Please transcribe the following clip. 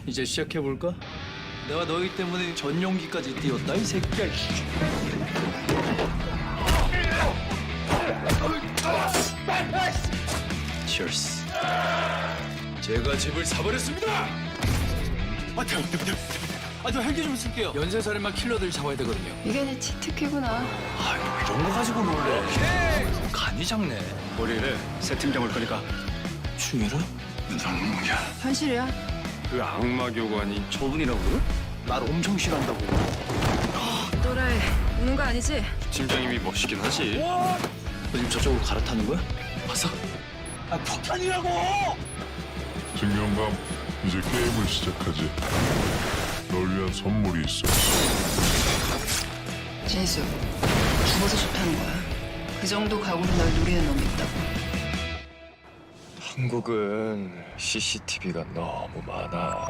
이제 시작해볼까? 내가 너희 때문에 전용기까지 띄웠다, 이 새끼야. Cheers. 제가 집을 사버렸습니다! 저 헬기 좀 쓸게요. 연쇄살인마 킬러들 잡아야 되거든요. 이게 내 치트키구나. 이런 거 가지고 놀래. 간이 작네. 머리를 세팅장 올 거니까 충혈은? 눈상이야. 현실이야. 그 악마 교관이 저분이라고 그래? 날 엄청 싫어한다고. 또라이 우는 거 아니지? 팀장님이 멋있긴 하지. 너 지금 저쪽으로 갈아타는 거야? 봤어? 폭탄이라고! 증명감, 이제 게임을 시작하지. 널 위한 선물이 있어. 재수 죽어서 좋다는 거야. 그 정도 각오로 널 노리는 놈이 있다고. 한국은 CCTV가 너무 많아.